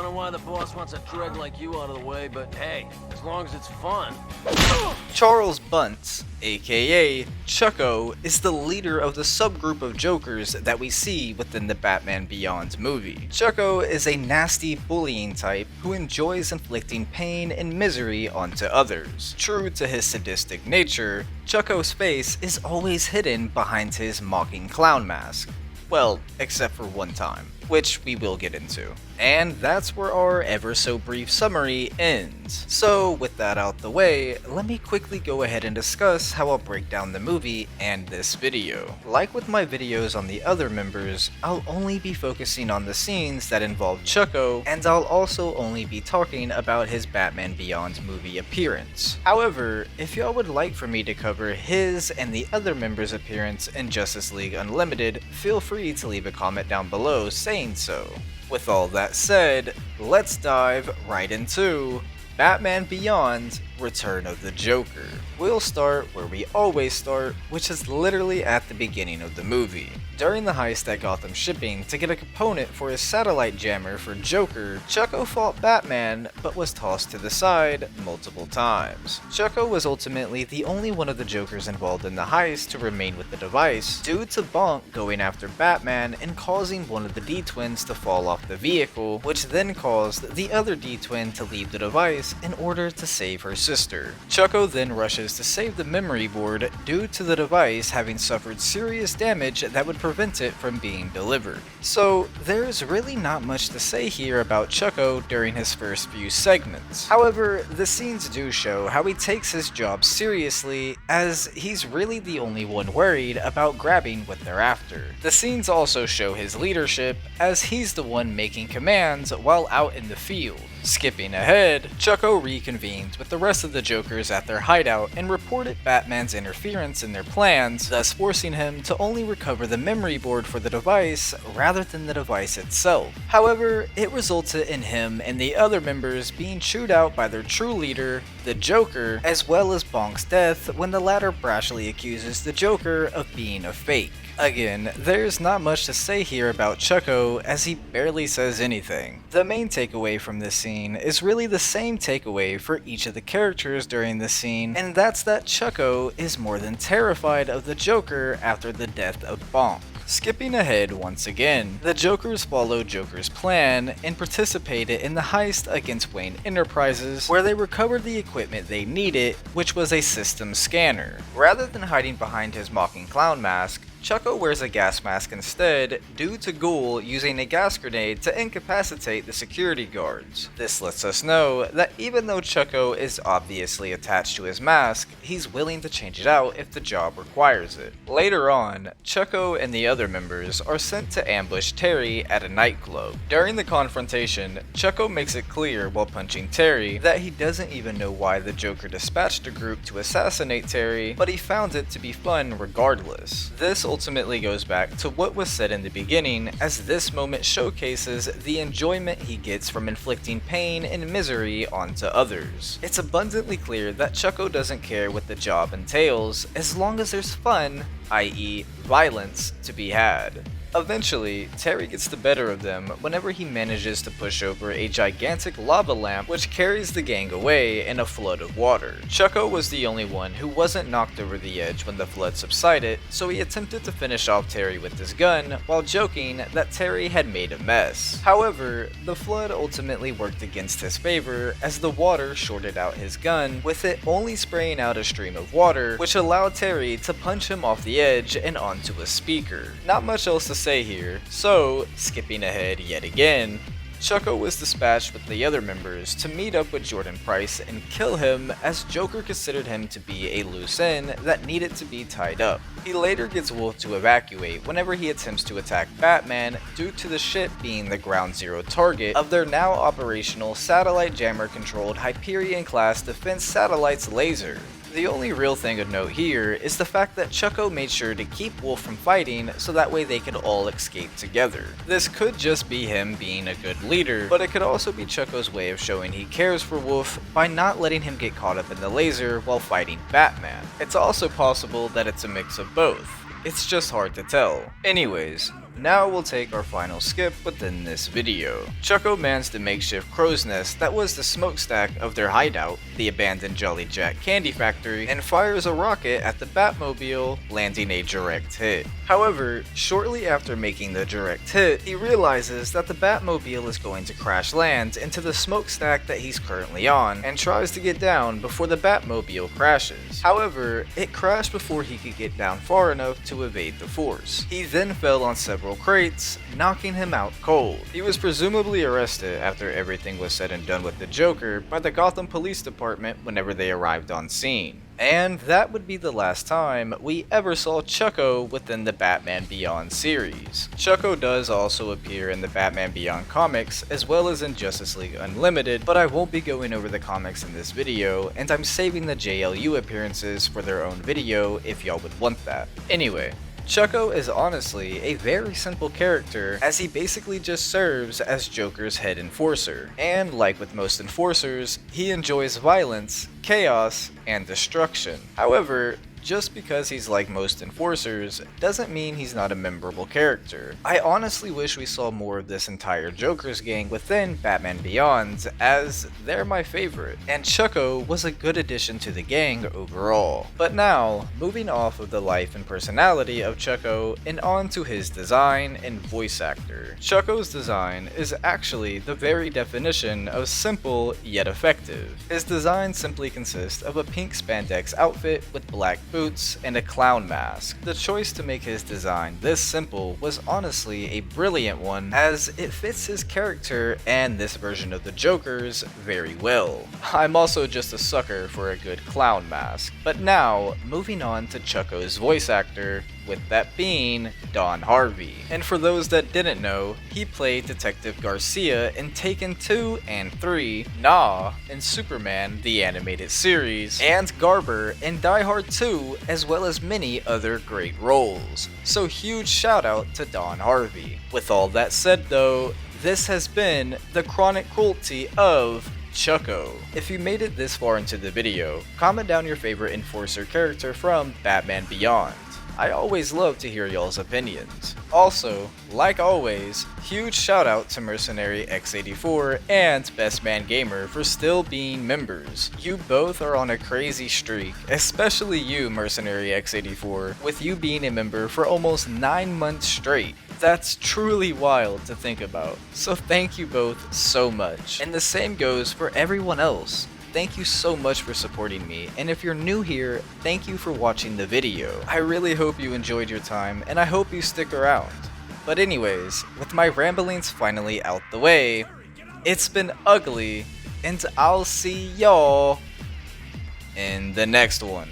know why the boss wants a drug like you out of the way, but hey, as long as it's fun. Charles Bunce, aka Chucko, is the leader of the subgroup of Jokers that we see within the Batman Beyond movie. Chucko is a nasty bullying type who enjoys inflicting pain and misery onto others. True to his sadistic nature, Chucko's face is always hidden behind his mocking clown mask. Well, except for one time, which we will get into. And that's where our ever so brief summary ends. So with that out the way, let me quickly go ahead and discuss how I'll break down the movie and this video. Like with my videos on the other members, I'll only be focusing on the scenes that involve Chucko, and I'll also only be talking about his Batman Beyond movie appearance. However, if y'all would like for me to cover his and the other members' appearance in Justice League Unlimited, feel free to leave a comment down below saying so. With all that said, let's dive right into Batman Beyond: Return of the Joker. We'll start where we always start, which is literally at the beginning of the movie. During the heist at Gotham Shipping to get a component for his satellite jammer for Joker, Chucko fought Batman but was tossed to the side multiple times. Chucko was ultimately the only one of the Jokers involved in the heist to remain with the device, due to Bonk going after Batman and causing one of the D-Twins to fall off the vehicle, which then caused the other D-Twin to leave the device in order to save her sister. Chucko then rushes to save the memory board due to the device having suffered serious damage that would prevent it from being delivered. So there's really not much to say here about Chucko during his first few segments. However, the scenes do show how he takes his job seriously, as he's really the only one worried about grabbing what they're after. The scenes also show his leadership, as he's the one making commands while out in the field. Skipping ahead, Chucko reconvenes with the rest of the Jokers at their hideout and reported Batman's interference in their plans, thus forcing him to only recover the memory board for the device rather than the device itself. However, it resulted in him and the other members being chewed out by their true leader, the Joker, as well as Bonk's death when the latter brashly accuses the Joker of being a fake. Again, there's not much to say here about Chucko, as he barely says anything. The main takeaway from this scene is really the same takeaway for each of the characters during this scene, and that's that Chucko is more than terrified of the Joker after the death of Bonk. Skipping ahead once again, the Jokers followed Joker's plan and participated in the heist against Wayne Enterprises, where they recovered the equipment they needed, which was a system scanner. Rather than hiding behind his mocking clown mask, Chucko wears a gas mask instead, due to Ghoul using a gas grenade to incapacitate the security guards. This lets us know that even though Chucko is obviously attached to his mask, he's willing to change it out if the job requires it. Later on, Chucko and the other members are sent to ambush Terry at a nightclub. During the confrontation, Chucko makes it clear while punching Terry that he doesn't even know why the Joker dispatched a group to assassinate Terry, but he found it to be fun regardless. This ultimately goes back to what was said in the beginning, as this moment showcases the enjoyment he gets from inflicting pain and misery onto others. It's abundantly clear that Chucko doesn't care what the job entails, as long as there's fun, i.e. violence, to be had. Eventually, Terry gets the better of them whenever he manages to push over a gigantic lava lamp which carries the gang away in a flood of water. Chucko was the only one who wasn't knocked over the edge when the flood subsided, so he attempted to finish off Terry with his gun while joking that Terry had made a mess. However, the flood ultimately worked against his favor, as the water shorted out his gun, with it only spraying out a stream of water, which allowed Terry to punch him off the edge and onto a speaker. Not much else to say here, so skipping ahead yet again, Chucko was dispatched with the other members to meet up with Jordan Price and kill him, as Joker considered him to be a loose end that needed to be tied up. He later gets Wolf to evacuate whenever he attempts to attack Batman, due to the ship being the ground zero target of their now operational satellite jammer controlled Hyperion class defense satellite's laser. The only real thing of note here is the fact that Chucko made sure to keep Wolf from fighting so that way they could all escape together. This could just be him being a good leader, but it could also be Chucko's way of showing he cares for Wolf by not letting him get caught up in the laser while fighting Batman. It's also possible that it's a mix of both. It's just hard to tell. Anyways, Now we'll take our final skip within this video. Chucko mans the makeshift crow's nest that was the smokestack of their hideout, the abandoned Jolly Jack candy factory, and fires a rocket at the Batmobile, landing a direct hit. However, shortly after making the direct hit, he realizes that the Batmobile is going to crash land into the smokestack that he's currently on, and tries to get down before the Batmobile crashes. However, it crashed before he could get down far enough to evade the force. He then fell on several crates, knocking him out cold. He was presumably arrested after everything was said and done with the Joker by the Gotham Police Department whenever they arrived on scene. And that would be the last time we ever saw Chucko within the Batman Beyond series. Chucko does also appear in the Batman Beyond comics as well as in Justice League Unlimited, but I won't be going over the comics in this video, and I'm saving the JLU appearances for their own video if y'all would want that. Anyway, Chucko is honestly a very simple character, as he basically just serves as Joker's head enforcer, and like with most enforcers, he enjoys violence, chaos, and destruction. However, just because he's like most enforcers doesn't mean he's not a memorable character. I honestly wish we saw more of this entire Joker's gang within Batman Beyond, as they're my favorite, and Chucko was a good addition to the gang overall. But now, moving off of the life and personality of Chucko and on to his design and voice actor. Chucko's design is actually the very definition of simple yet effective. His design simply consists of a pink spandex outfit with black boots, and a clown mask. The choice to make his design this simple was honestly a brilliant one, as it fits his character and this version of the Joker's very well. I'm also just a sucker for a good clown mask. But now, moving on to Chucko's voice actor, with that being Don Harvey. And for those that didn't know, he played Detective Garcia in Taken 2 and 3, Nah in Superman the Animated Series, and Garber in Die Hard 2, as well as many other great roles. So huge shout out to Don Harvey. With all that said though, this has been the chronic cruelty of Chucko. If you made it this far into the video, comment down your favorite enforcer character from Batman Beyond. I always love to hear y'all's opinions. Also, like always, huge shout out to Mercenary X84 and Best Man Gamer for still being members. You both are on a crazy streak, especially you, Mercenary X84, with you being a member for almost 9 months straight. That's truly wild to think about. So thank you both so much. And the same goes for everyone else. Thank you so much for supporting me, and if you're new here, thank you for watching the video. I really hope you enjoyed your time, and I hope you stick around. But anyways, with my ramblings finally out the way, it's been ugly, and I'll see y'all in the next one.